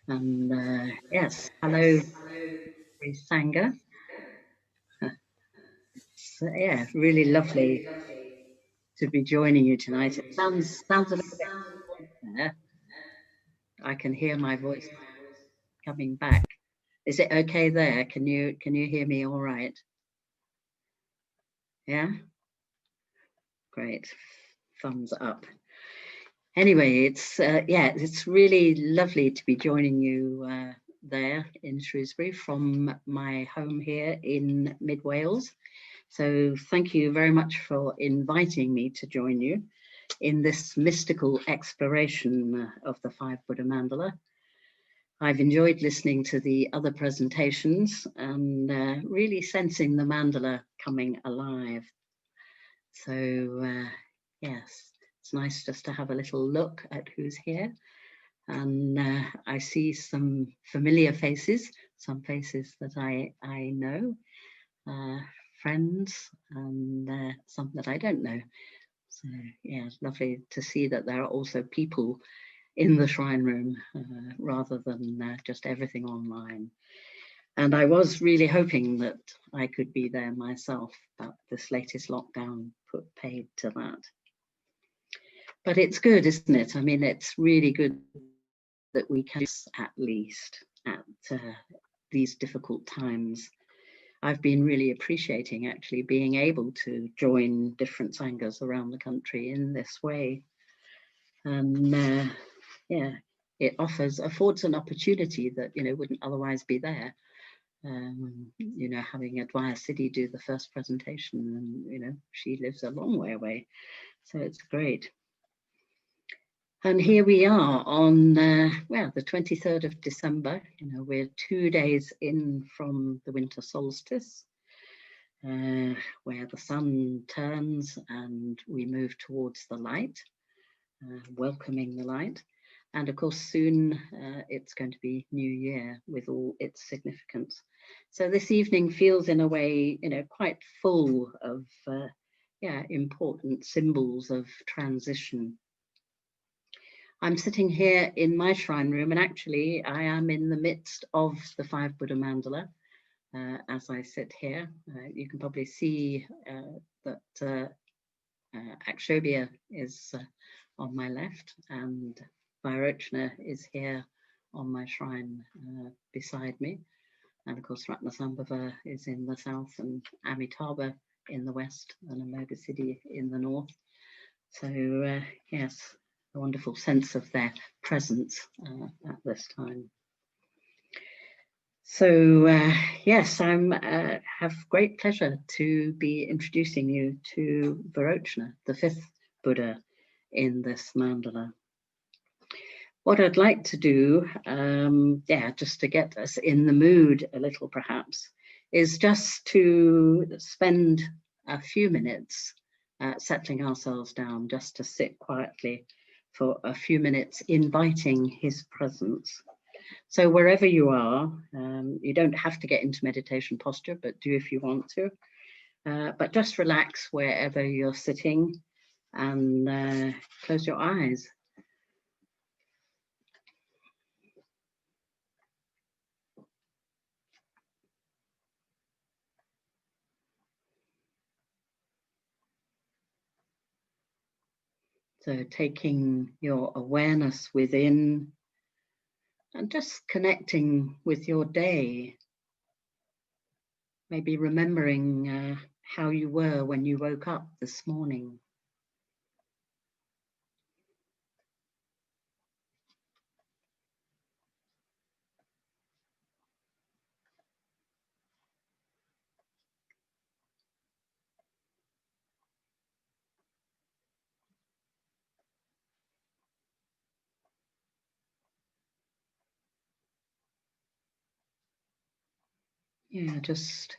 And yes, hello, Sangha. Yeah, really lovely to be joining you tonight. It sounds a little bit there. I can hear my voice coming back. Is it okay there? Can you hear me all right? Yeah, great. Thumbs up. Anyway, it's really lovely to be joining you there in Shrewsbury from my home here in Mid Wales. So thank you very much for inviting me to join you in this mystical exploration of the Five Buddha Mandala. I've enjoyed listening to the other presentations and really sensing the mandala coming alive. So yes, it's nice just to have a little look at who's here. And I see some familiar faces, some faces that I know, friends, and some that I don't know. So yeah, it's lovely to see that there are also people in the shrine room rather than just everything online. And I was really hoping that I could be there myself, but this latest lockdown put paid to that. But it's good, isn't it? I mean, it's really good that we can at least at these difficult times. I've been really appreciating actually being able to join different sanghas around the country in this way. And yeah, it affords an opportunity that, wouldn't otherwise be there. Having Adwaya Siddhi do the first presentation, and, she lives a long way away. So it's great. And here we are on, the 23rd of December. We're 2 days in from the winter solstice, where the sun turns and we move towards the light, welcoming the light. And of course, soon it's going to be New Year with all its significance. So this evening feels in a way, quite full of, important symbols of transition. I'm sitting here in my shrine room, and actually I am in the midst of the Five Buddha Mandala. As I sit here, you can probably see that Akshobhya is on my left, and Vairocana is here on my shrine beside me. And of course, Ratnavandana is in the south, and Amitabha in the west, and Amoghasiddhi in the north. So yes, a wonderful sense of their presence at this time. So yes, I have great pleasure to be introducing you to Vairocana, the fifth Buddha in this mandala. What I'd like to do, just to get us in the mood a little perhaps, is just to spend a few minutes settling ourselves down, just to sit quietly for a few minutes, inviting his presence. So wherever you are, you don't have to get into meditation posture, but do if you want to. But just relax wherever you're sitting and close your eyes. So taking your awareness within and just connecting with your day. Maybe remembering how you were when you woke up this morning. Yeah, just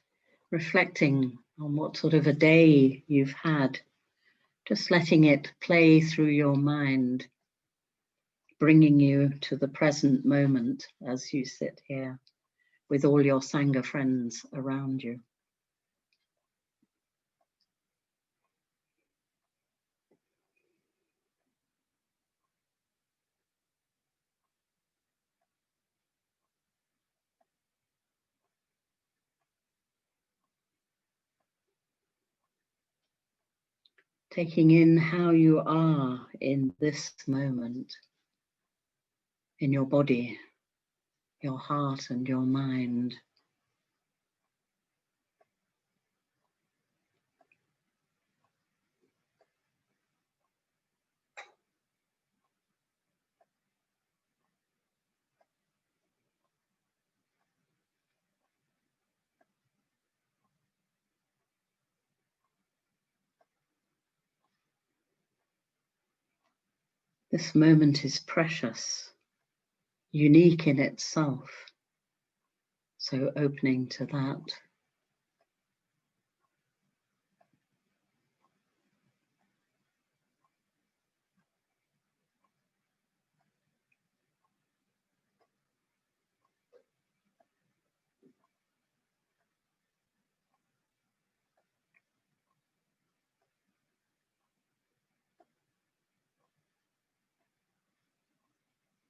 reflecting on what sort of a day you've had. Just letting it play through your mind, bringing you to the present moment as you sit here with all your Sangha friends around you. taking in how you are in this moment, in your body, your heart and your mind. This moment is precious, unique in itself, so opening to that.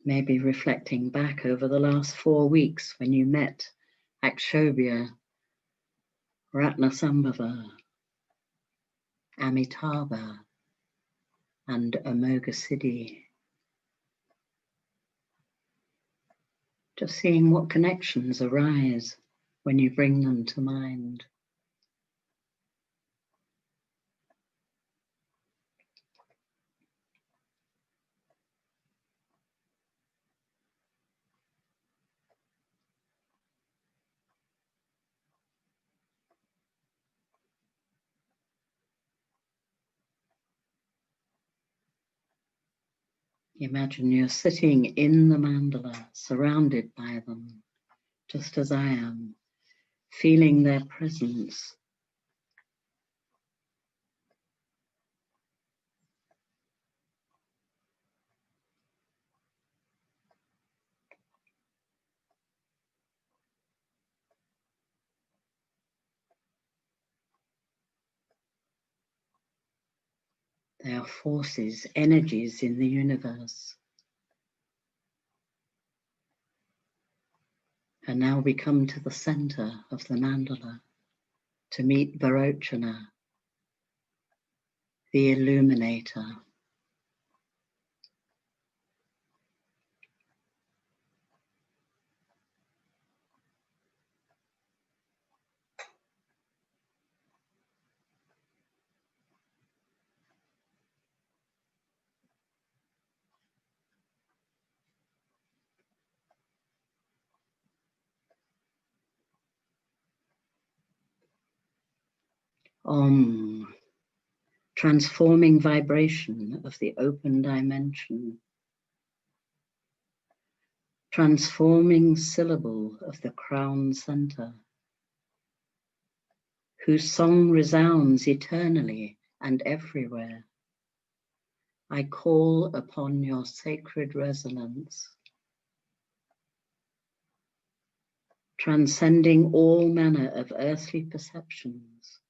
Maybe reflecting back over the last 4 weeks when you met Akshobhya, Ratnavandana, Amitabha, and Amoga Siddhi. Just seeing what connections arise when you bring them to mind. Imagine you're sitting in the mandala, surrounded by them, just as I am, feeling their presence. They are forces, energies in the universe. And now we come to the center of the mandala to meet Vairocana, the illuminator. Om, transforming vibration of the open dimension, transforming syllable of the crown center, whose song resounds eternally and everywhere. I call upon your sacred resonance, transcending all manner of earthly perceptions,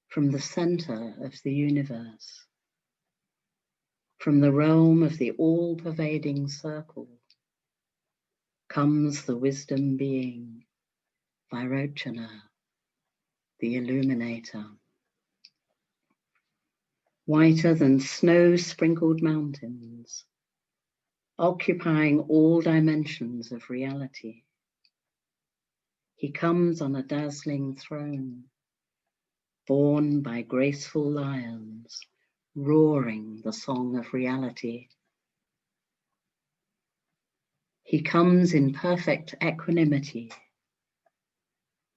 from the center of the universe, from the realm of the all-pervading circle, comes the wisdom being, Vairocana, the illuminator. Whiter than snow-sprinkled mountains, occupying all dimensions of reality. He comes on a dazzling throne, borne by graceful lions, roaring the song of reality. He comes in perfect equanimity,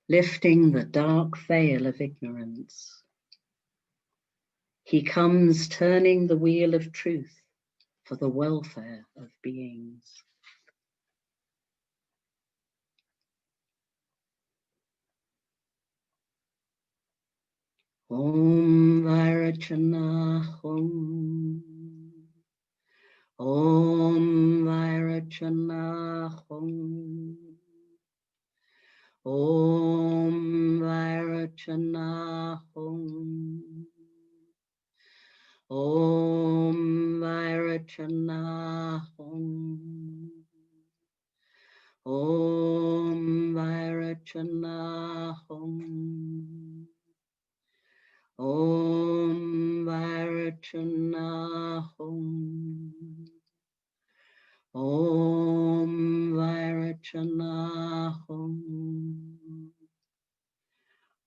lifting the dark veil of ignorance. He comes turning the wheel of truth for the welfare of beings. Om Vairocana Om. Om Vairocana Om. Om Vairocana Om. Om Vairocana Om. Om Vairocana Om. Om Om Vairocana Hum.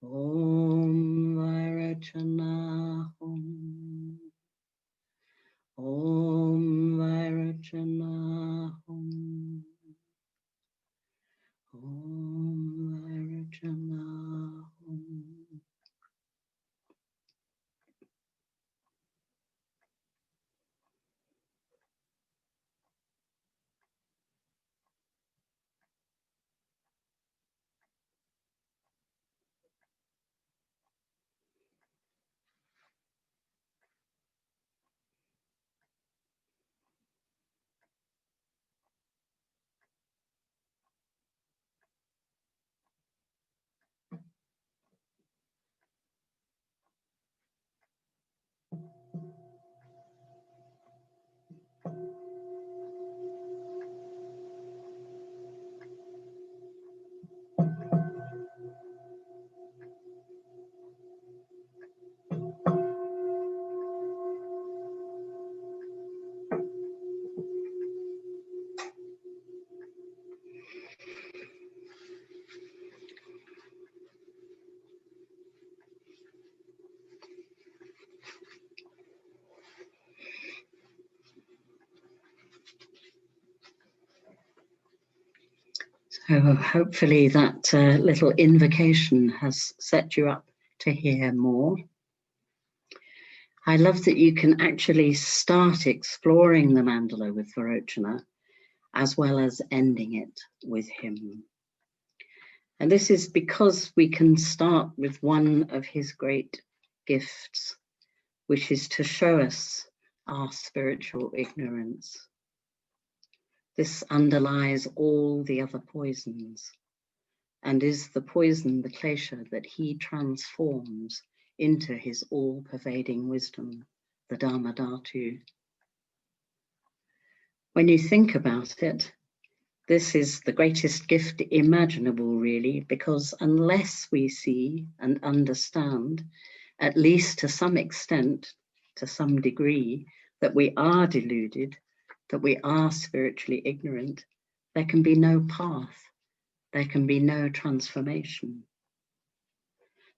Om Vairocana Hum. Om Vairocana Hum. Om Vairocana Hum. So hopefully that little invocation has set you up to hear more. I love that you can actually start exploring the mandala with Vairocana, as well as ending it with him. And this is because we can start with one of his great gifts, which is to show us our spiritual ignorance. This underlies all the other poisons and is the poison, the klesha, that he transforms into his all-pervading wisdom, the Dharma Dhatu. When you think about it, this is the greatest gift imaginable, really, because unless we see and understand, at least to some extent, to some degree, that we are deluded, that we are spiritually ignorant, there can be no path, there can be no transformation.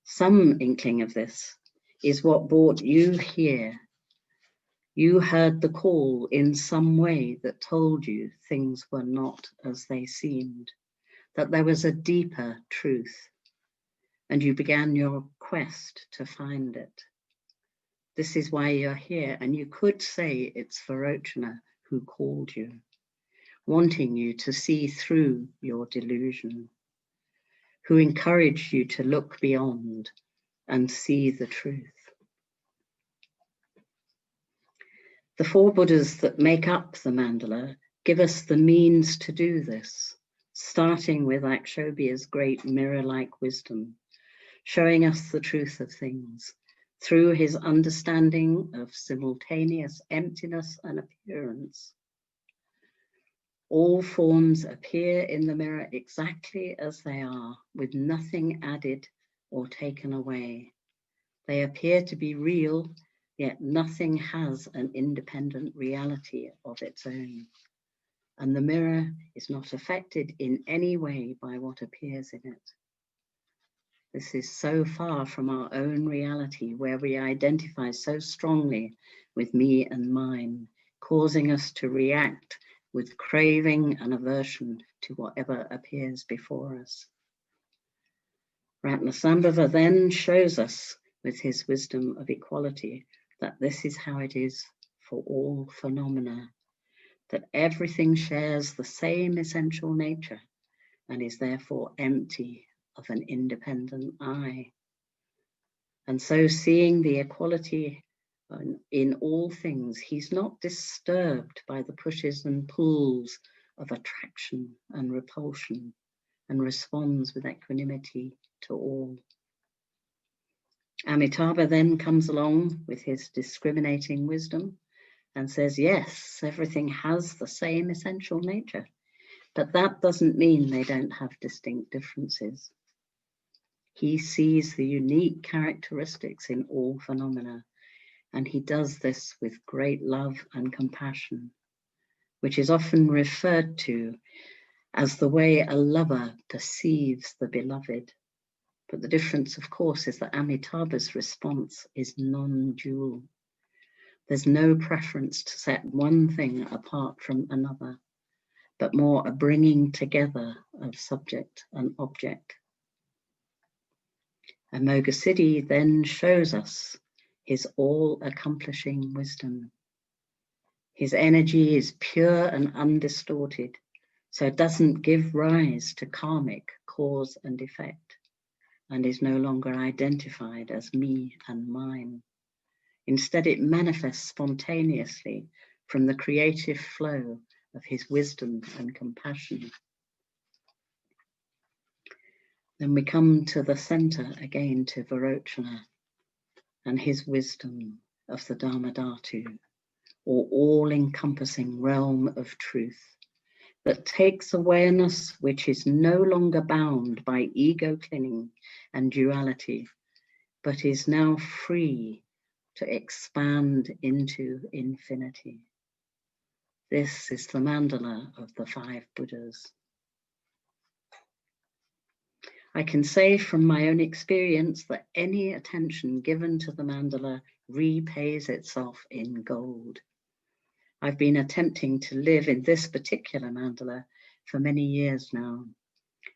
Some inkling of this is what brought you here. You heard the call in some way that told you things were not as they seemed, that there was a deeper truth, and you began your quest to find it. This is why you're here, and you could say it's Vairocana who called you, wanting you to see through your delusion, who encouraged you to look beyond and see the truth. The four Buddhas that make up the mandala give us the means to do this, starting with Akshobhya's great mirror-like wisdom, showing us the truth of things through his understanding of simultaneous emptiness and appearance. All forms appear in the mirror exactly as they are, with nothing added or taken away. They appear to be real, yet nothing has an independent reality of its own. And the mirror is not affected in any way by what appears in it. This is so far from our own reality, where we identify so strongly with me and mine, causing us to react with craving and aversion to whatever appears before us. Ratnavandana then shows us, with his wisdom of equality, that this is how it is for all phenomena, that everything shares the same essential nature and is therefore empty of an independent I. And so, seeing the equality in all things, he's not disturbed by the pushes and pulls of attraction and repulsion, and responds with equanimity to all. Amitabha then comes along with his discriminating wisdom and says, yes, everything has the same essential nature, but that doesn't mean they don't have distinct differences. He sees the unique characteristics in all phenomena, and he does this with great love and compassion. which is often referred to as the way a lover perceives the beloved. But the difference, of course, is that Amitabha's response is non-dual. There's no preference to set one thing apart from another, but more a bringing together of subject and object. Amoghasiddhi then shows us his all-accomplishing wisdom. His energy is pure and undistorted, so it doesn't give rise to karmic cause and effect, and is no longer identified as me and mine. Instead, it manifests spontaneously from the creative flow of his wisdom and compassion. Then we come to the center again, to Vairocana and his wisdom of the Dharmadhatu, or all-encompassing realm of truth that takes awareness which is no longer bound by ego clinging and duality, but is now free to expand into infinity. This is the mandala of the 5 Buddhas. I can say from my own experience that any attention given to the mandala repays itself in gold. I've been attempting to live in this particular mandala for many years now,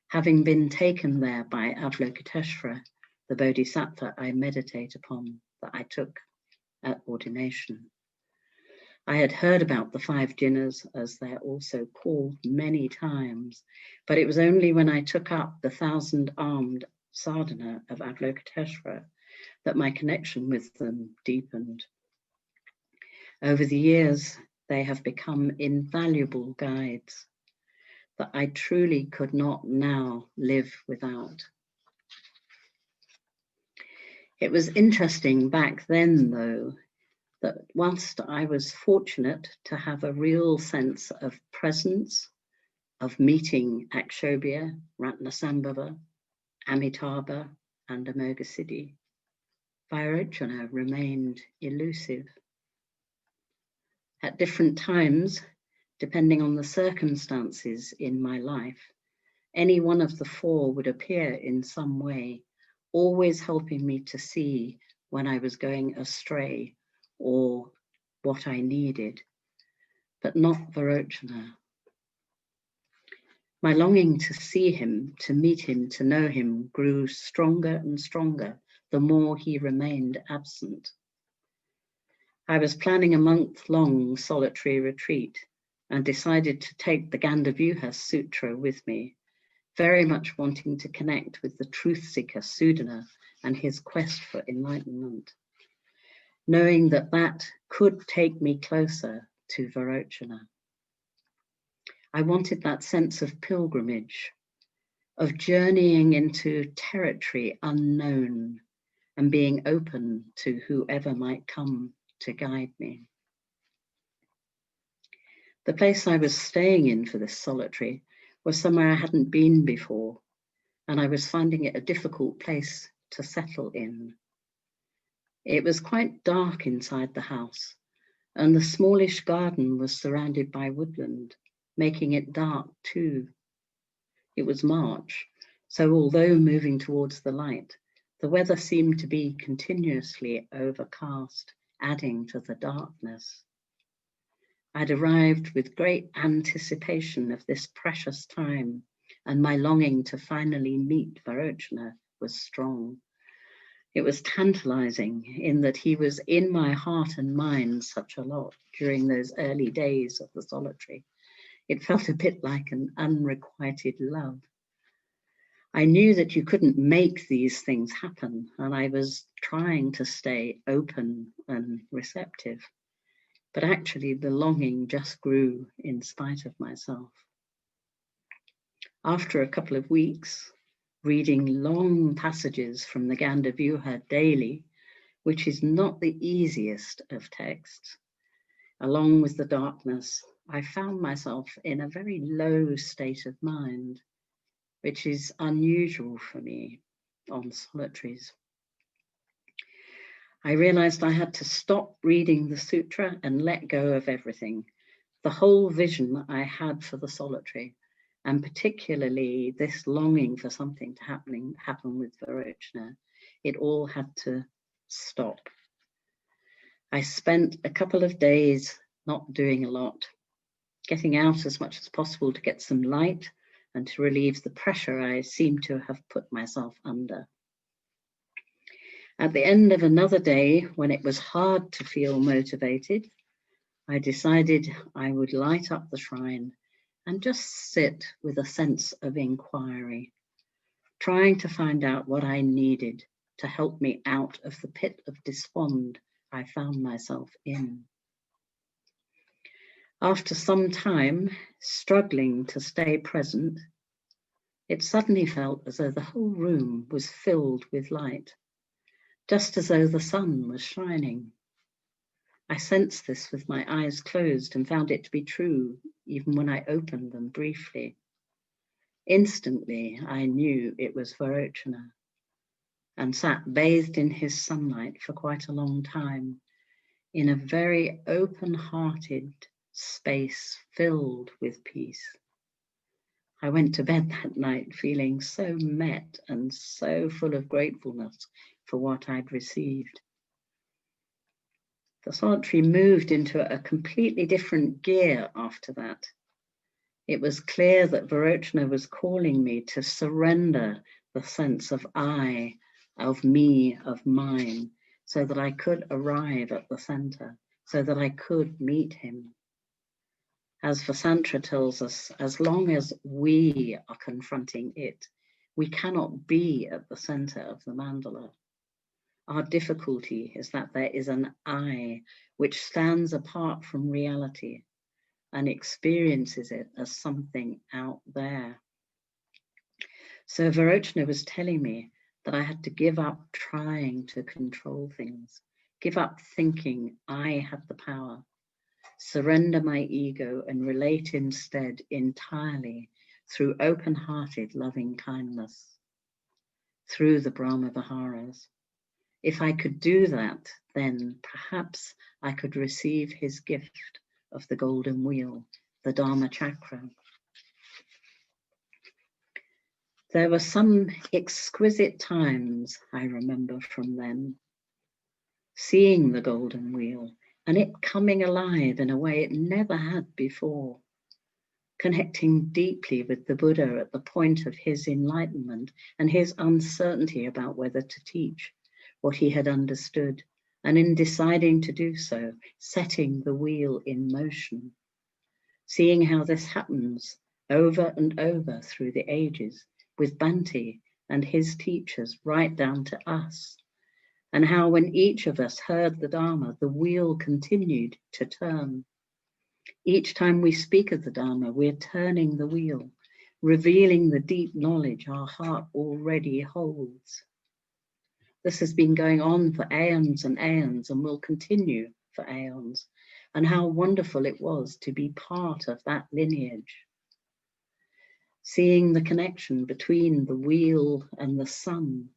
having been taken there by Avalokiteshvara, the bodhisattva I meditate upon, that I took at ordination. I had heard about the 5 jinas, as they're also called, many times, but it was only when I took up the 1,000-armed sadhana of Avalokiteshvara that my connection with them deepened. Over the years, they have become invaluable guides that I truly could not now live without. It was interesting back then, though, that whilst I was fortunate to have a real sense of presence, of meeting Akshobhya, Ratnasambhava, Amitabha, and Amoghasiddhi, Vairocana remained elusive. At different times, depending on the circumstances in my life, any one of the 4 would appear in some way, always helping me to see when I was going astray or what I needed, but not Vairocana. My longing to see him, to meet him, to know him grew stronger and stronger the more he remained absent. I was planning a month-long solitary retreat and decided to take the Gandharvyuha Sutra with me, very much wanting to connect with the truth seeker Sudana and his quest for enlightenment, knowing that that could take me closer to Vairocana. I wanted that sense of pilgrimage, of journeying into territory unknown and being open to whoever might come to guide me. The place I was staying in for this solitary was somewhere I hadn't been before, and I was finding it a difficult place to settle in. It was quite dark inside the house, and the smallish garden was surrounded by woodland, making it dark too. It was March, so although moving towards the light, the weather seemed to be continuously overcast, adding to the darkness. I'd arrived with great anticipation of this precious time, and my longing to finally meet Vairocana was strong. It was tantalizing in that he was in my heart and mind such a lot during those early days of the solitary. It felt a bit like an unrequited love. I knew that you couldn't make these things happen, and I was trying to stay open and receptive. But actually the longing just grew in spite of myself. After a couple of weeks, reading long passages from the Gandharvyuha daily, which is not the easiest of texts, along with the darkness, I found myself in a very low state of mind, which is unusual for me on solitaries. I realized I had to stop reading the sutra and let go of everything, The whole vision I had for the solitary, and particularly this longing for something to happen with Vairocana, it all had to stop. I spent a couple of days not doing a lot, getting out as much as possible to get some light and to relieve the pressure I seemed to have put myself under. At the end of another day, when it was hard to feel motivated, I decided I would light up the shrine and just sit with a sense of inquiry, trying to find out what I needed to help me out of the pit of despond I found myself in. After some time struggling to stay present, it suddenly felt as though the whole room was filled with light, just as though the sun was shining. I sensed this with my eyes closed and found it to be true even when I opened them briefly. Instantly, I knew it was Vairocana, and sat bathed in his sunlight for quite a long time, in a very open-hearted space filled with peace. I went to bed that night feeling so met and so full of gratefulness for what I'd received. The solitary moved into a completely different gear after that. It was clear that Vairocana was calling me to surrender the sense of I, of me, of mine, so that I could arrive at the center, so that I could meet him. As Vasantra tells us, as long as we are confronting it, we cannot be at the center of the mandala. Our difficulty is that there is an I which stands apart from reality and experiences it as something out there. So Vairocana was telling me that I had to give up trying to control things, give up thinking I had the power, surrender my ego and relate instead entirely through open-hearted loving kindness, through the Brahma Viharas. If I could do that, then perhaps I could receive his gift of the golden wheel, the Dharma chakra. There were some exquisite times I remember from then, seeing the golden wheel and it coming alive in a way it never had before, connecting deeply with the Buddha at the point of his enlightenment and his uncertainty about whether to teach what he had understood, and in deciding to do so, setting the wheel in motion, seeing how this happens over and over through the ages with Bhante and his teachers right down to us, and how when each of us heard the Dharma, the wheel continued to turn. Each time we speak of the Dharma, we're turning the wheel, revealing the deep knowledge our heart already holds. This has been going on for aeons and aeons and will continue for aeons, and how wonderful it was to be part of that lineage. Seeing the connection between the wheel and the sun.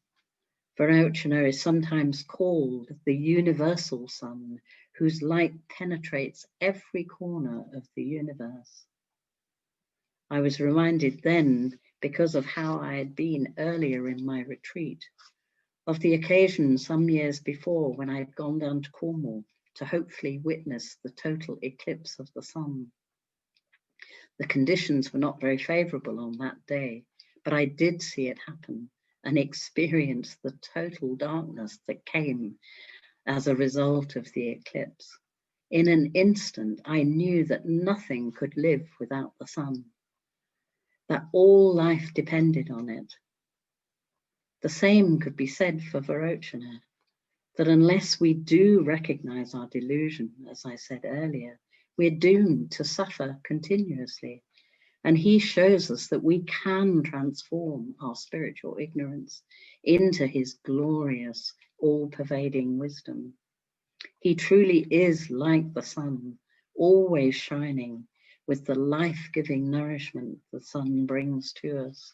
Vairocana is sometimes called the universal sun, whose light penetrates every corner of the universe. I was reminded then, because of how I had been earlier in my retreat, of the occasion some years before when I had gone down to Cornwall to hopefully witness the total eclipse of the sun. The conditions were not very favorable on that day, but I did see it happen and experience the total darkness that came as a result of the eclipse. In an instant, I knew that nothing could live without the sun, that all life depended on it. The same could be said for Vairocana, that unless we do recognize our delusion, as I said earlier, we're doomed to suffer continuously. And he shows us that we can transform our spiritual ignorance into his glorious, all-pervading wisdom. He truly is like the sun, always shining with the life-giving nourishment the sun brings to us.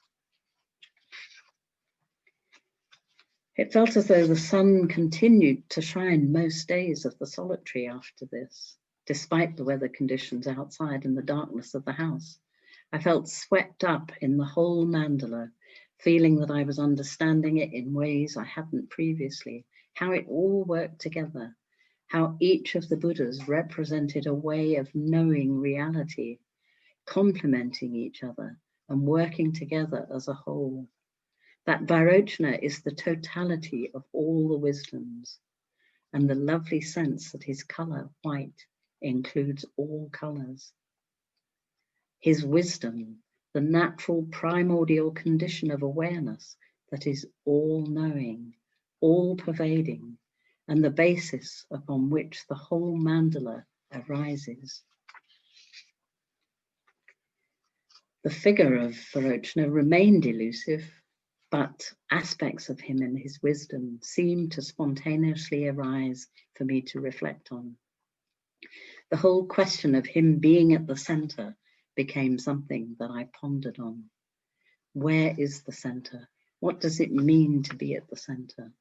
It felt as though the sun continued to shine most days of the solitary after this. despite the weather conditions outside and the darkness of the house. I felt swept up in the whole mandala, feeling that I was understanding it in ways I hadn't previously, how it all worked together, how each of the Buddhas represented a way of knowing reality, complementing each other and working together as a whole. That Vairocana is the totality of all the wisdoms, and the lovely sense that his color, white, includes all colors. His wisdom, the natural primordial condition of awareness that is all-knowing, all-pervading, and the basis upon which the whole mandala arises. The figure of Vairocana remained elusive, but aspects of him and his wisdom seemed to spontaneously arise for me to reflect on. The whole question of him being at the center became something that I pondered on. Where is the center? What does it mean to be at the center?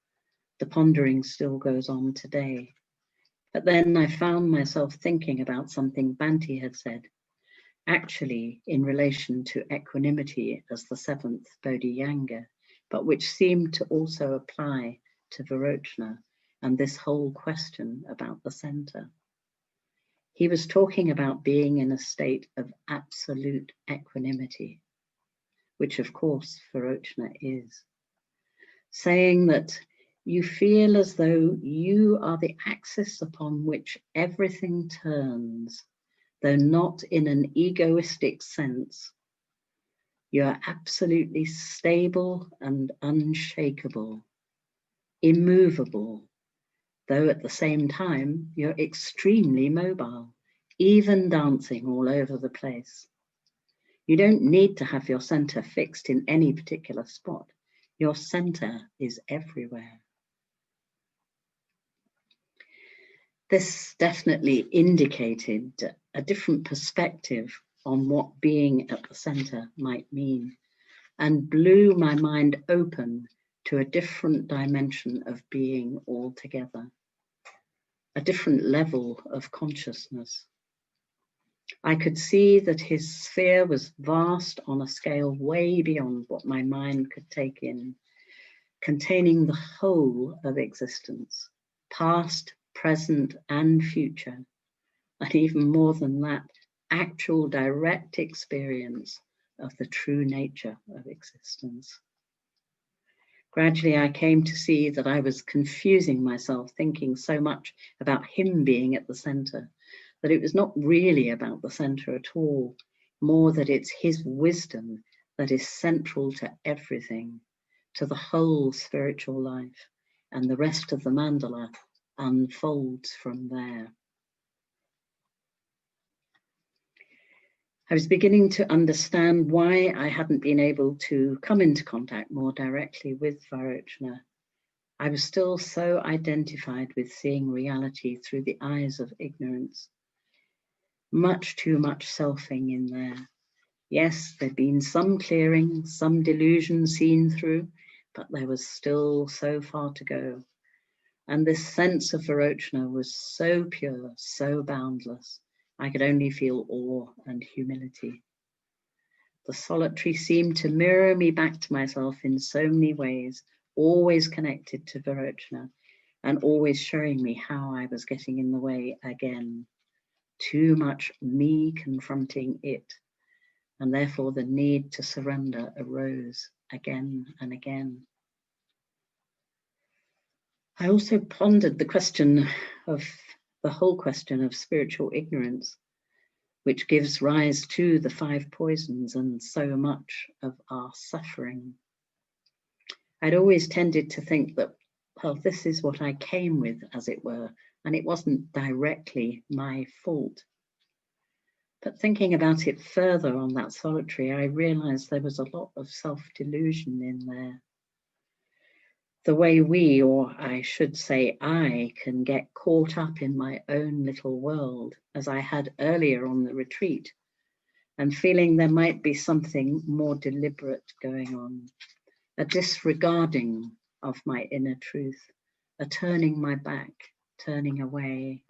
The pondering still goes on today. But then I found myself thinking about something Bhante had said, actually in relation to equanimity as the seventh Bodhiyanga, but which seemed to also apply to Vairocana and this whole question about the center. He was talking about being in a state of absolute equanimity, which of course Vairocana is, saying that you feel as though you are the axis upon which everything turns, though not in an egoistic sense. You are absolutely stable and unshakable, immovable, though at the same time you're extremely mobile, even dancing all over the place. You don't need to have your center fixed in any particular spot. Your center is everywhere. This definitely indicated a different perspective on what being at the center might mean, and blew my mind open to a different dimension of being altogether, a different level of consciousness. I could see that his sphere was vast on a scale way beyond what my mind could take in, containing the whole of existence, past, present, and future, and even more than that, actual direct experience of the true nature of existence. Gradually, I came to see that I was confusing myself, thinking so much about him being at the center, that it was not really about the center at all, more that it's his wisdom that is central to everything, to the whole spiritual life, and the rest of the mandala unfolds from there. I was beginning to understand why I hadn't been able to come into contact more directly with Vairocana. I was still so identified with seeing reality through the eyes of ignorance. Much too much selfing in there. Yes, there'd been some clearing, some delusion seen through, but there was still so far to go. And this sense of Vairocana was so pure, so boundless. I could only feel awe and humility. The solitary seemed to mirror me back to myself in so many ways, always connected to Vairocana, and always showing me how I was getting in the way again. Too much me confronting it, and therefore the need to surrender arose again and again. I also pondered the question of the whole question of spiritual ignorance, which gives rise to the 5 poisons and so much of our suffering. I'd always tended to think that, well, this is what I came with, as it were, and it wasn't directly my fault. But thinking about it further on that solitary, I realized there was a lot of self-delusion in there. The way we, or I should say I, can get caught up in my own little world, as I had earlier on the retreat, and feeling there might be something more deliberate going on, a disregarding of my inner truth, a turning my back, turning away.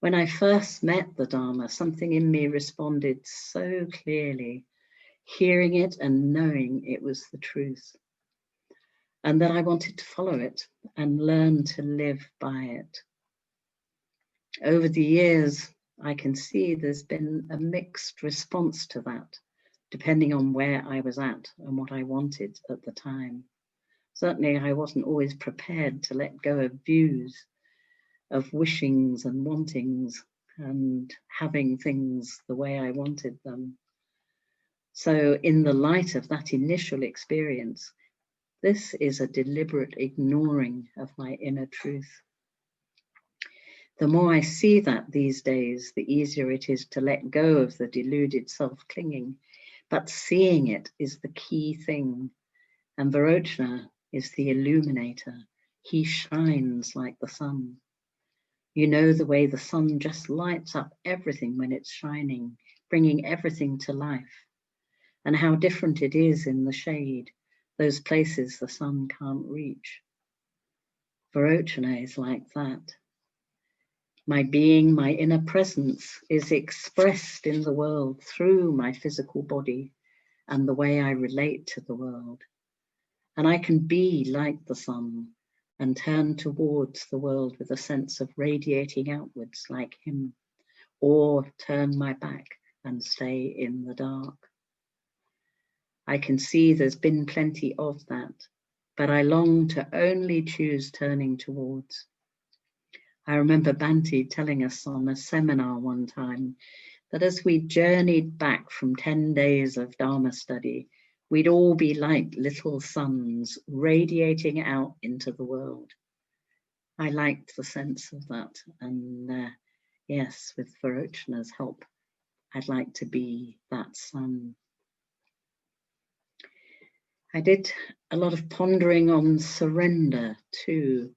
When I first met the Dharma, something in me responded so clearly, hearing it and knowing it was the truth, and that I wanted to follow it and learn to live by it. Over the years, I can see there's been a mixed response to that, depending on where I was at and what I wanted at the time. Certainly, I wasn't always prepared to let go of views, of wishings and wantings, and having things the way I wanted them. So in the light of that initial experience, this is a deliberate ignoring of my inner truth. The more I see that these days, the easier it is to let go of the deluded self-clinging. But seeing it is the key thing. And Vairocana is the illuminator. He shines like the sun. You know the way the sun just lights up everything when it's shining, bringing everything to life. And how different it is in the shade, those places the sun can't reach. Vairocana is like that. My being, my inner presence is expressed in the world through my physical body and the way I relate to the world. And I can be like the sun and turn towards the world with a sense of radiating outwards like him, or turn my back and stay in the dark. I can see there's been plenty of that, but I long to only choose turning towards. I remember Bhante telling us on a seminar one time that as we journeyed back from 10 days of Dharma study, we'd all be like little suns radiating out into the world. I liked the sense of that. And yes, with Vairocana's help, I'd like to be that sun. I did a lot of pondering on surrender too.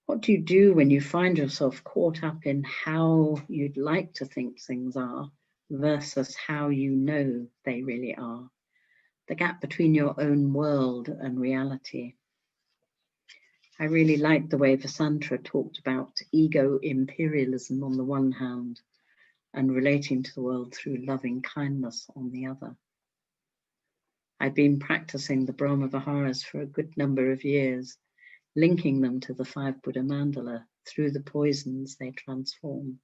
What do you do when you find yourself caught up in how you'd like to think things are versus how you know they really are? The gap between your own world and reality. I really liked the way Vasantra talked about ego imperialism on the one hand and relating to the world through loving kindness on the other. I've been practicing the Brahma Viharas for a good number of years, linking them to the 5 Buddha Mandala through the poisons they transform.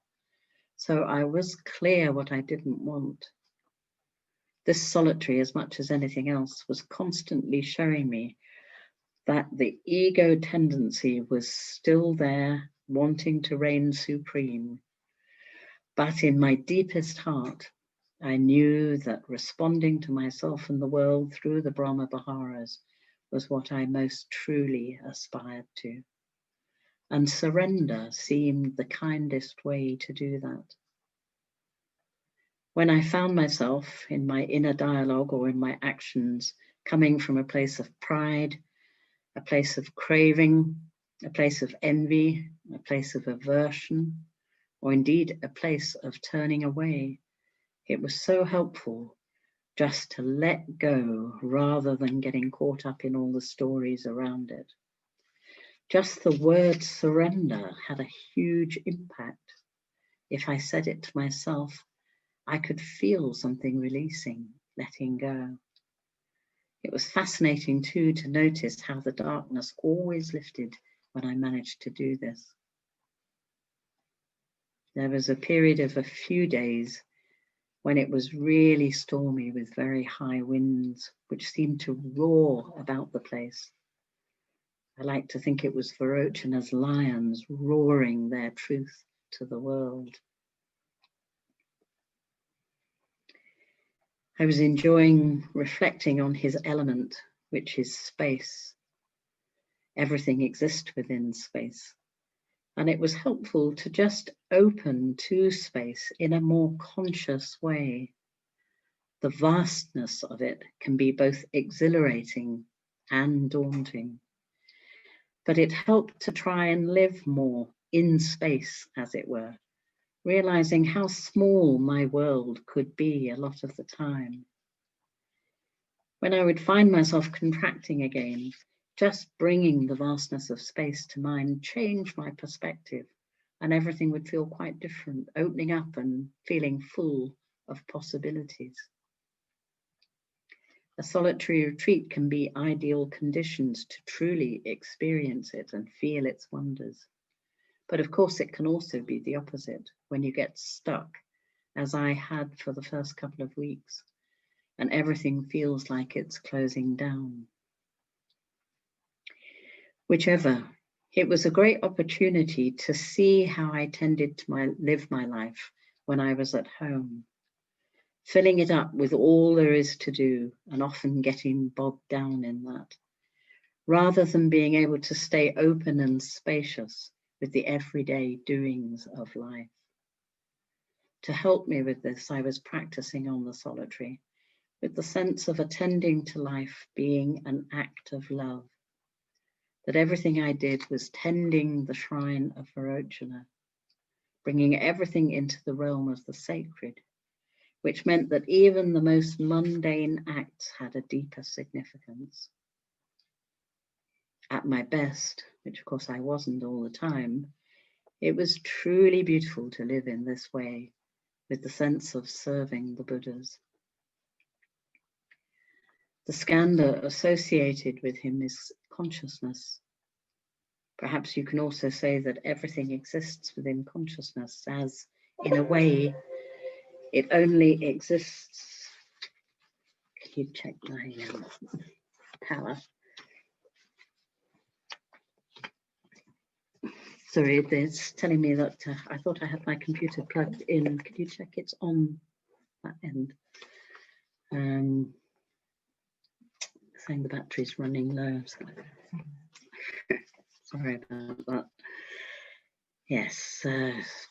So I was clear what I didn't want. This solitary, as much as anything else, was constantly showing me that the ego tendency was still there, wanting to reign supreme. But in my deepest heart, I knew that responding to myself and the world through the Brahma Viharas was what I most truly aspired to. And surrender seemed the kindest way to do that. When I found myself in my inner dialogue or in my actions coming from a place of pride, a place of craving, a place of envy, a place of aversion, or indeed a place of turning away, it was so helpful just to let go rather than getting caught up in all the stories around it. Just the word surrender had a huge impact. If I said it to myself, I could feel something releasing, letting go. It was fascinating too to notice how the darkness always lifted when I managed to do this. There was a period of a few days when it was really stormy with very high winds, which seemed to roar about the place. I like to think it was Vairocana's lions roaring their truth to the world. I was enjoying reflecting on his element, which is space. Everything exists within space. And it was helpful to just open to space in a more conscious way. The vastness of it can be both exhilarating and daunting. But it helped to try and live more in space, as it were, realizing how small my world could be a lot of the time. When I would find myself contracting again, just bringing the vastness of space to mind changed my perspective and everything would feel quite different, opening up and feeling full of possibilities. A solitary retreat can be ideal conditions to truly experience it and feel its wonders. But of course, it can also be the opposite when you get stuck, as I had for the first couple of weeks, and everything feels like it's closing down. Whichever, it was a great opportunity to see how I tended to live my life when I was at home, filling it up with all there is to do and often getting bogged down in that, rather than being able to stay open and spacious with the everyday doings of life. To help me with this, I was practicing on the solitary, with the sense of attending to life being an act of love, that everything I did was tending the shrine of Vairocana, bringing everything into the realm of the sacred, which meant that even the most mundane acts had a deeper significance. At my best, which of course I wasn't all the time, it was truly beautiful to live in this way, with the sense of serving the Buddhas. The skandha associated with him is consciousness. Perhaps you can also say that everything exists within consciousness, as in a way it only exists. Can you check my power? Sorry, it's telling me that I thought I had my computer plugged in. Could you check it's on that end? Saying the battery's running low. So. Sorry about that. Yes,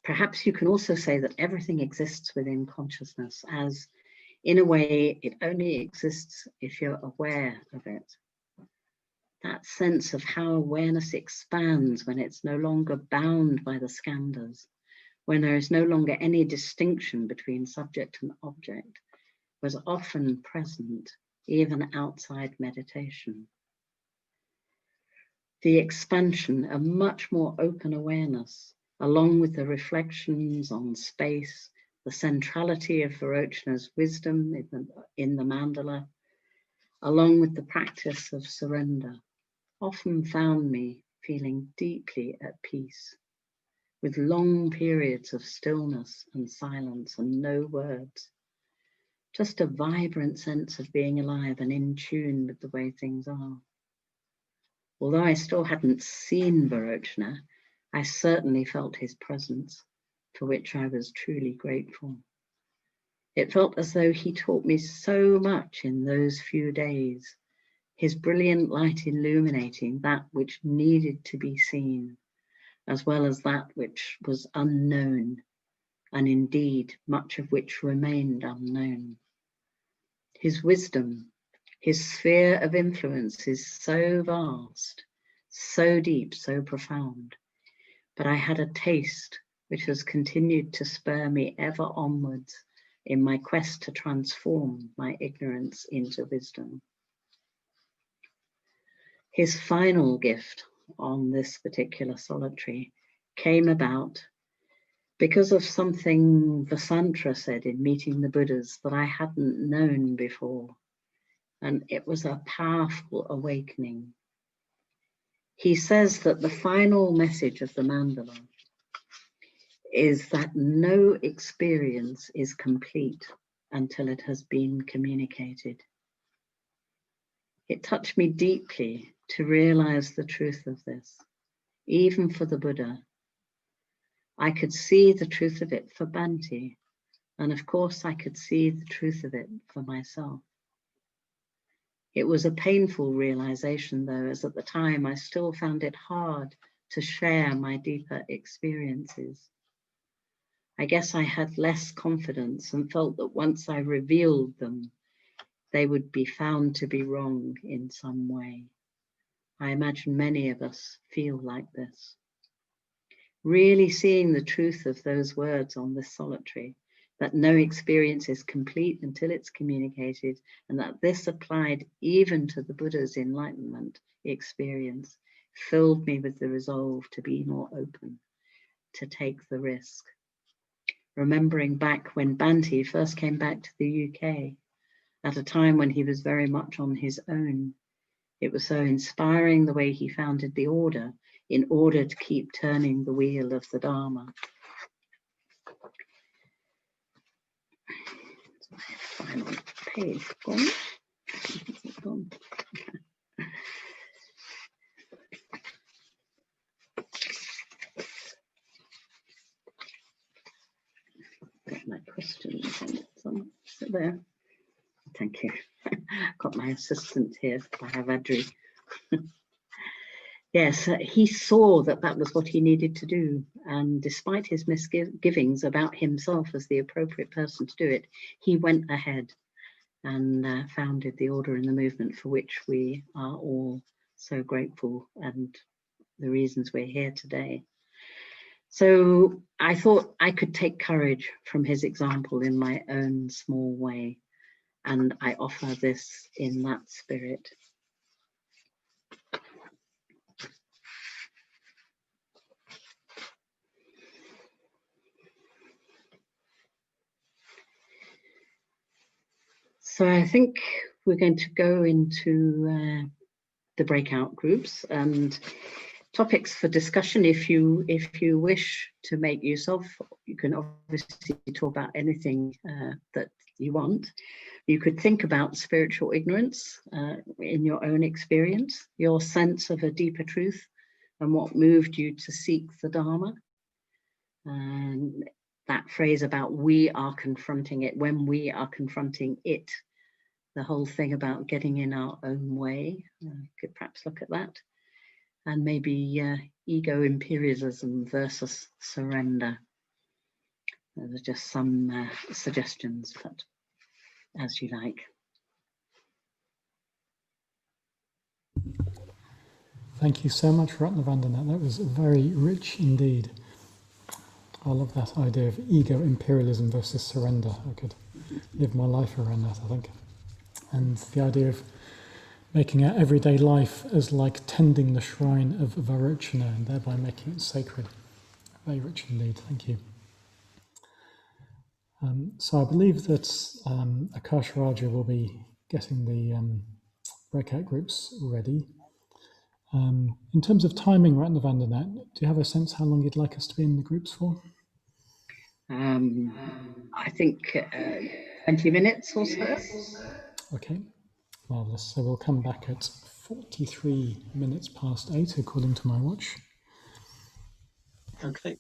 perhaps you can also say that everything exists within consciousness, as in a way it only exists if you're aware of it. That sense of how awareness expands when it's no longer bound by the skandhas, when there is no longer any distinction between subject and object, was often present even outside meditation. The expansion, a much more open awareness, along with the reflections on space, the centrality of Vairocana's wisdom in the Mandala, along with the practice of surrender, often found me feeling deeply at peace, with long periods of stillness and silence and no words. Just a vibrant sense of being alive and in tune with the way things are. Although I still hadn't seen Vairocana, I certainly felt his presence, for which I was truly grateful. It felt as though he taught me so much in those few days, his brilliant light illuminating that which needed to be seen, as well as that which was unknown, and indeed much of which remained unknown. His wisdom, his sphere of influence is so vast, so deep, so profound, but I had a taste which has continued to spur me ever onwards in my quest to transform my ignorance into wisdom. His final gift on this particular solitary came about because of something Vasantra said in Meeting the Buddhas that I hadn't known before, and it was a powerful awakening. He says that the final message of the Mandala is that no experience is complete until it has been communicated. It touched me deeply to realize the truth of this, even for the Buddha. I could see the truth of it for Bhante, and of course I could see the truth of it for myself. It was a painful realization though, as at the time I still found it hard to share my deeper experiences. I guess I had less confidence and felt that once I revealed them, they would be found to be wrong in some way. I imagine many of us feel like this. Really seeing the truth of those words on this solitary, that no experience is complete until it's communicated, and that this applied even to the Buddha's enlightenment experience, filled me with the resolve to be more open to take the risk. Remembering back when Banti first came back to the UK, at a time when he was very much on his own. It was so inspiring the way he founded the order in order to keep turning the wheel of the Dharma. Final page gone. Got my questions on it there. Thank you. Got my assistant here. I have Adri. Yes, he saw that that was what he needed to do. And despite his misgivings about himself as the appropriate person to do it, he went ahead and founded the order and the movement, for which we are all so grateful, and the reasons we're here today. So I thought I could take courage from his example in my own small way, and I offer this in that spirit. So I think we're going to go into the breakout groups and topics for discussion. If you wish to make use of, you can obviously talk about anything that you want. You could think about spiritual ignorance in your own experience, your sense of a deeper truth, and what moved you to seek the Dharma. And that phrase about we are confronting it, when we are confronting it, the whole thing about getting in our own way, could perhaps look at that. And maybe ego imperialism versus surrender. Those are just some suggestions, but as you like. Thank you so much, Ratnavandana. That was very rich indeed. I love that idea of ego imperialism versus surrender. I could live my life around that, I think. And the idea of making our everyday life as like tending the shrine of Vairocana and thereby making it sacred. Very rich indeed, thank you. So I believe that Akash Raja will be getting the breakout groups ready. In terms of timing, Ratnavandana, do you have a sense how long you'd like us to be in the groups for? I think 20 minutes or so. Okay, marvellous. So we'll come back at 43 minutes past 8, according to my watch. Okay.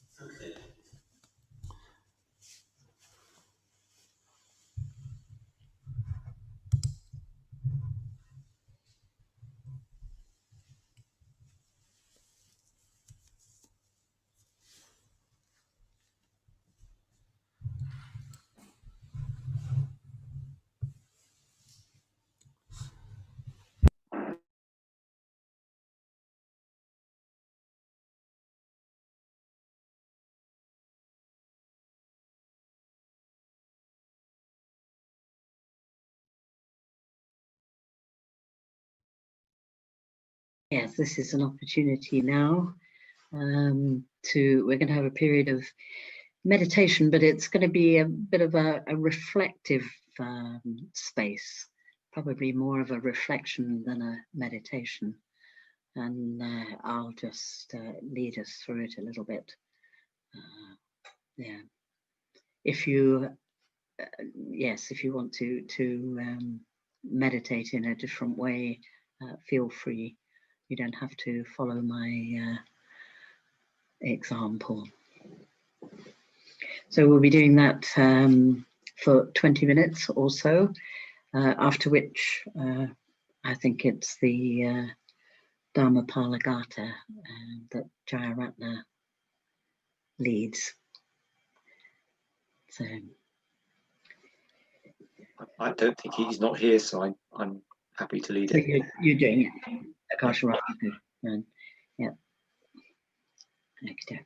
Yes, this is an opportunity now we're going to have a period of meditation, but it's going to be a bit of a reflective space, probably more of a reflection than a meditation. And I'll just lead us through it a little bit. Yeah. If you, if you want to meditate in a different way, feel free. You don't have to follow my example. So we'll be doing that for 20 minutes or so, after which I think it's the Dharmapalagata that Jayaratna leads. So I don't think he's not here, so I'm happy to lead so it. you're doing it, Akash, right? Yeah. Okay.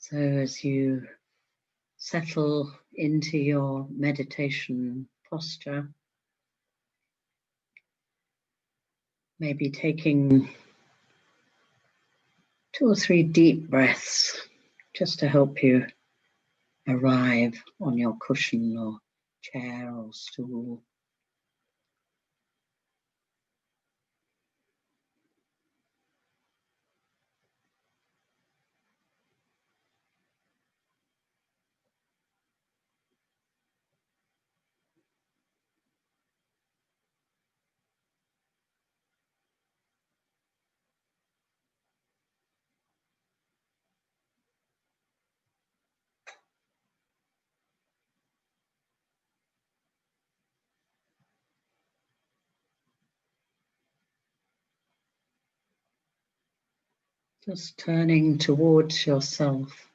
So as you settle into your meditation posture, maybe taking 2 or 3 deep breaths just to help you arrive on your cushion or chair or stool. Just turning towards yourself,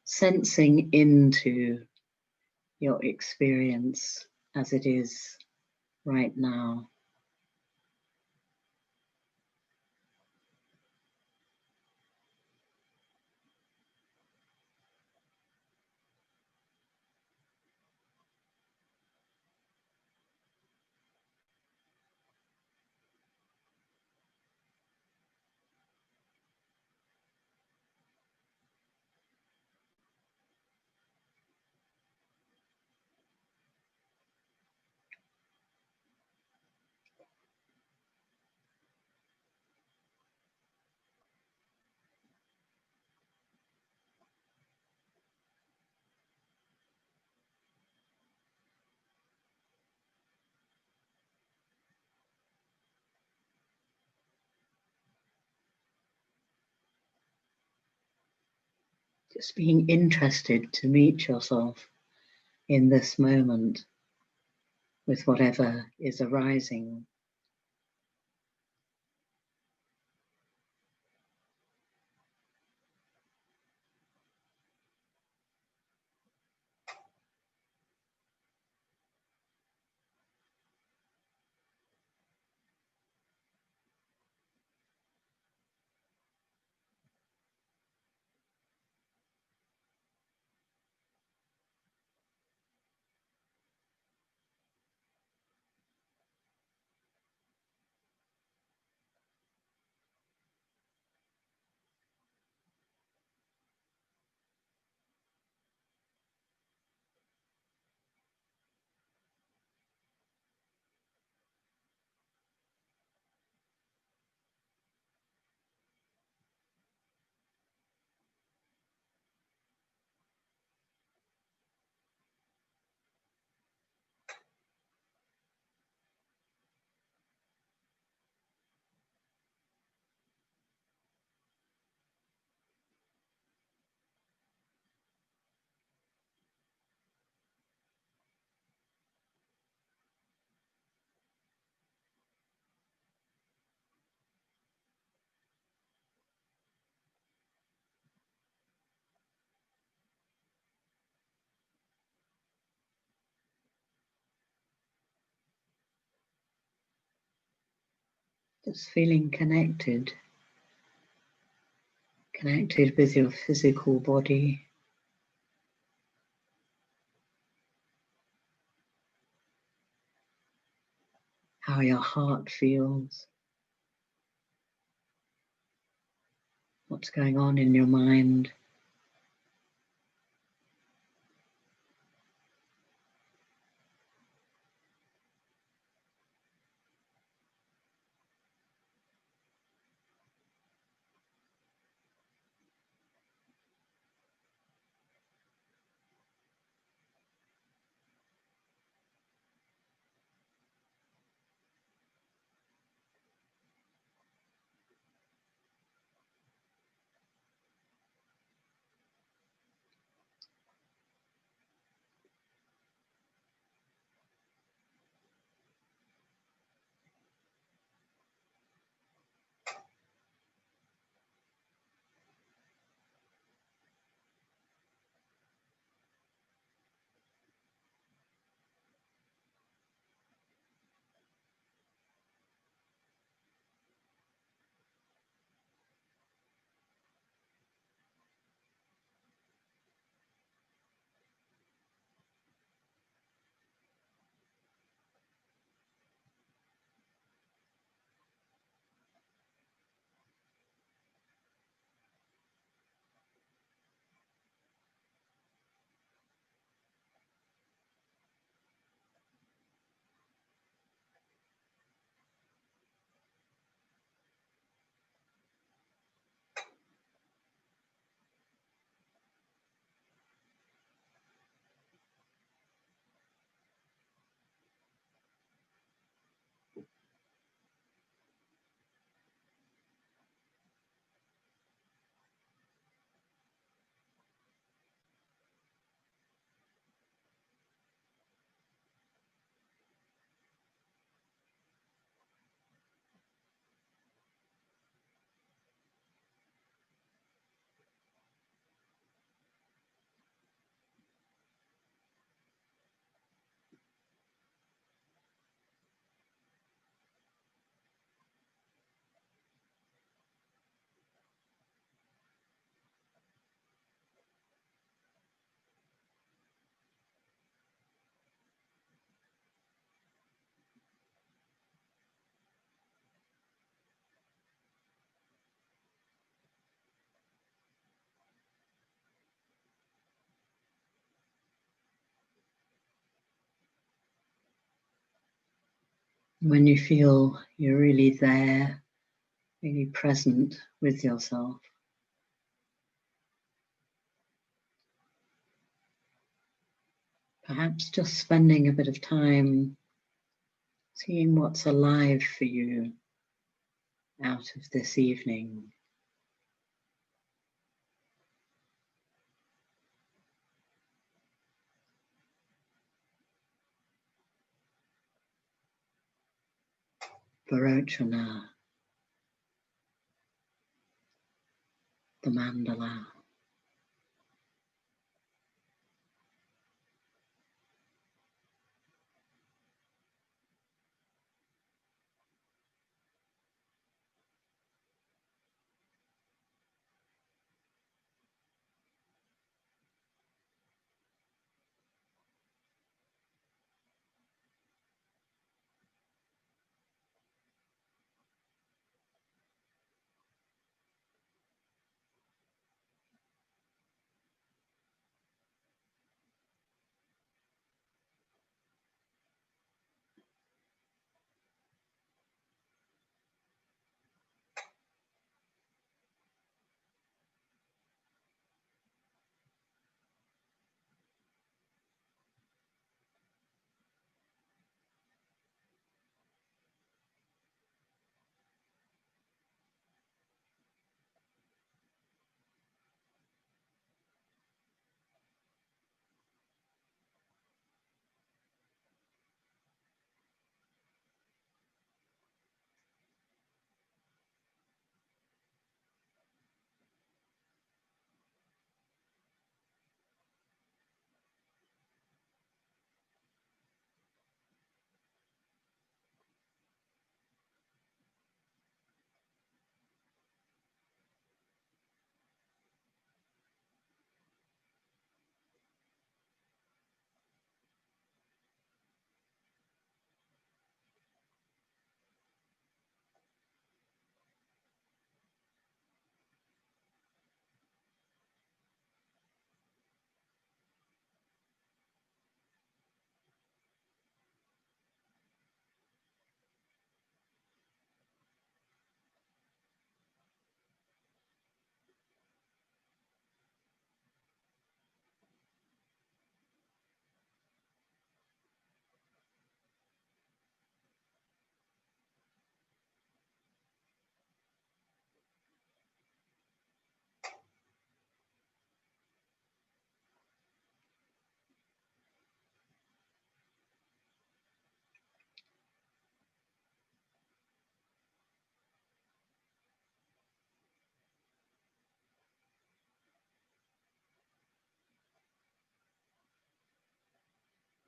sensing into your experience as it is right now. Just being interested to meet yourself in this moment with whatever is arising. Just feeling connected with your physical body. How your heart feels. What's going on in your mind. When you feel you're really there, really present with yourself, perhaps just spending a bit of time seeing what's alive for you out of this evening. Vairocana, the Mandala.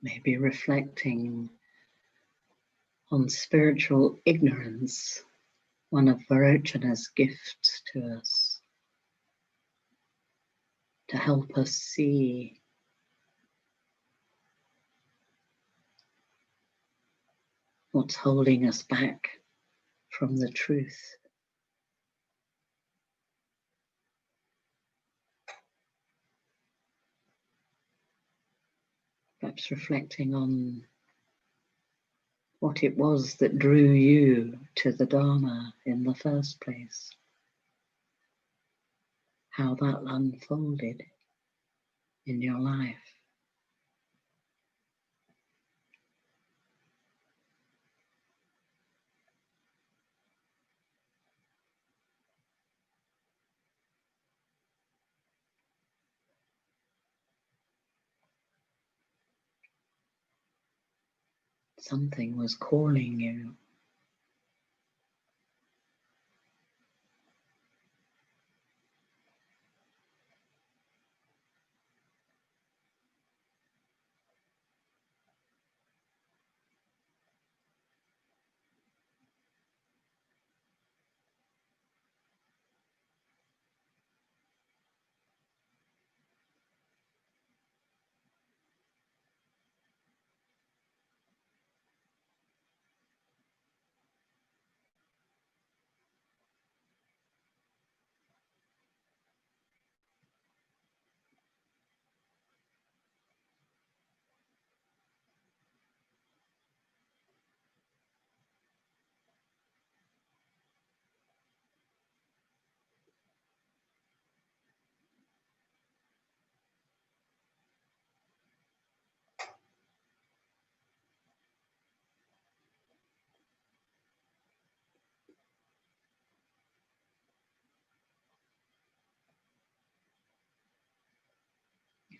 Maybe reflecting on spiritual ignorance, one of Vairocana's gifts to us, to help us see what's holding us back from the truth. Perhaps reflecting on what it was that drew you to the Dharma in the first place, how that unfolded in your life. Something was calling you.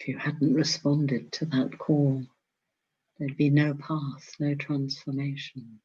If you hadn't responded to that call, there'd be no path, no transformation.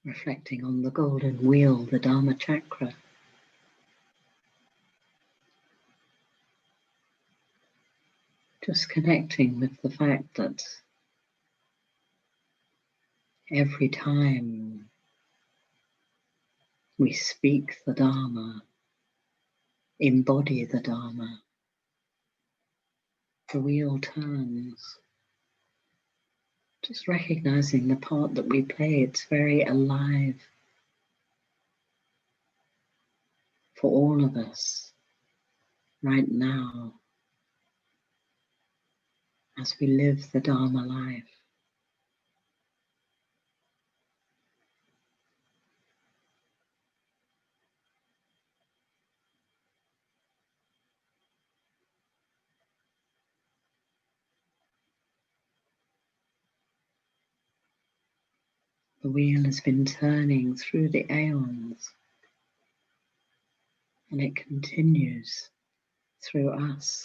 Reflecting on the golden wheel, the Dharma chakra. Just connecting with the fact that every time we speak the Dharma, embody the Dharma, the wheel turns. Just recognizing the part that we play, it's very alive for all of us right now as we live the Dharma life. The wheel has been turning through the aeons, and it continues through us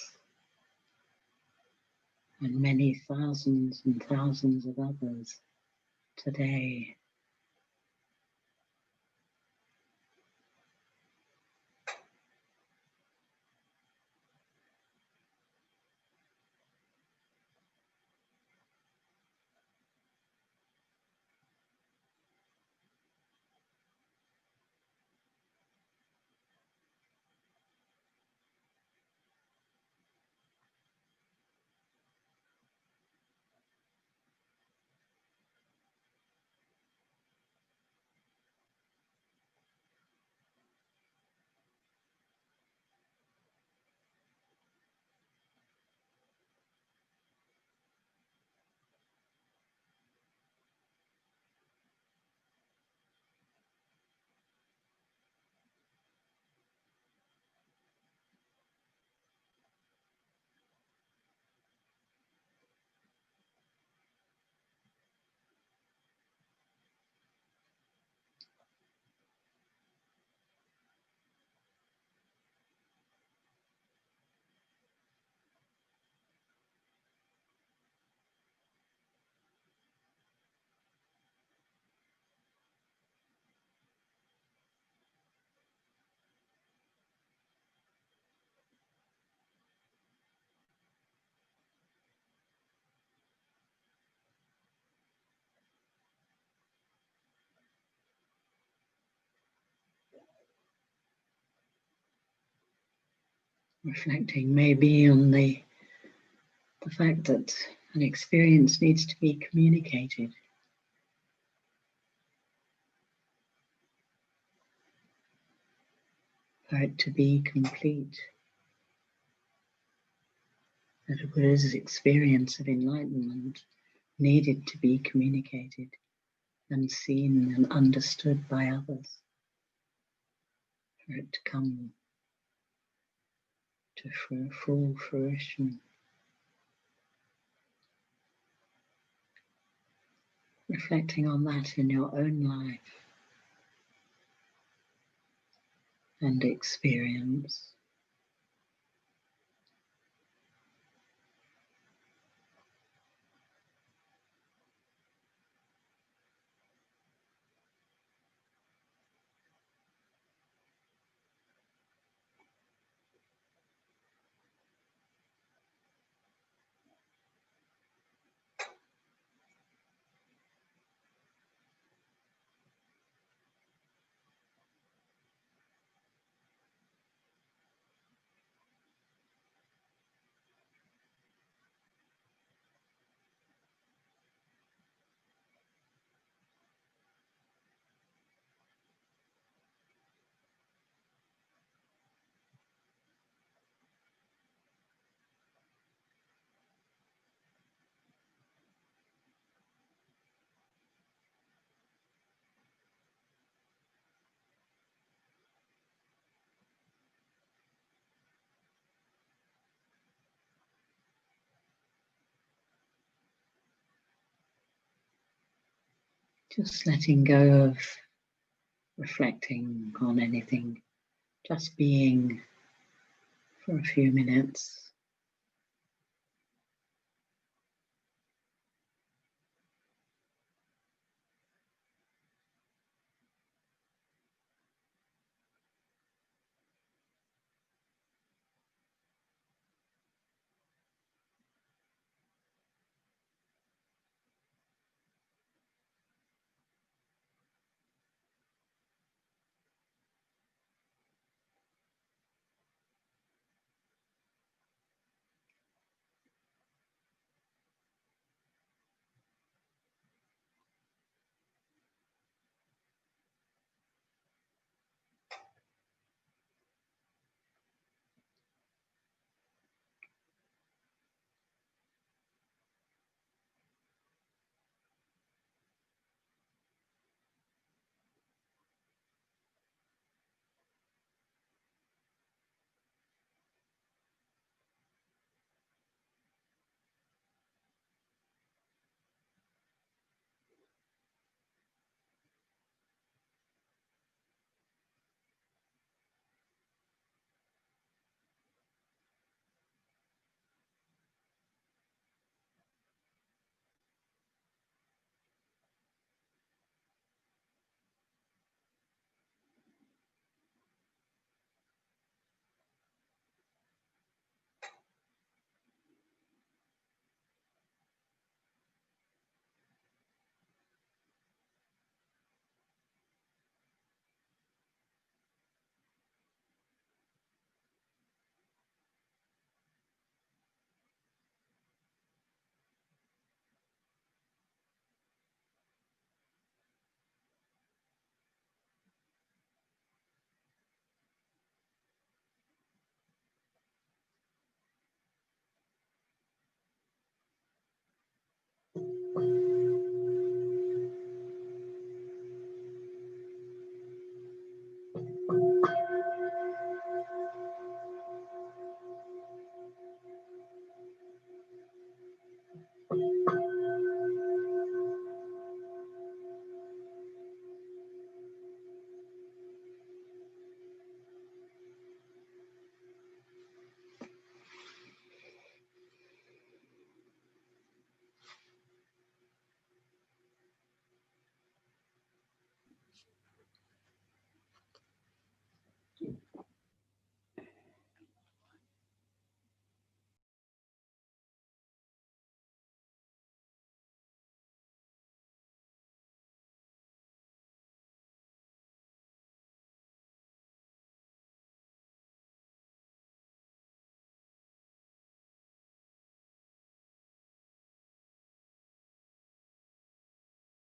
and many thousands and thousands of others today. Reflecting maybe on the fact that an experience needs to be communicated. For it to be complete. That a Buddha's experience of enlightenment needed to be communicated and seen and understood by others for it to come to full fruition. Reflecting on that in your own life and experience. Just letting go of reflecting on anything, just being for a few minutes.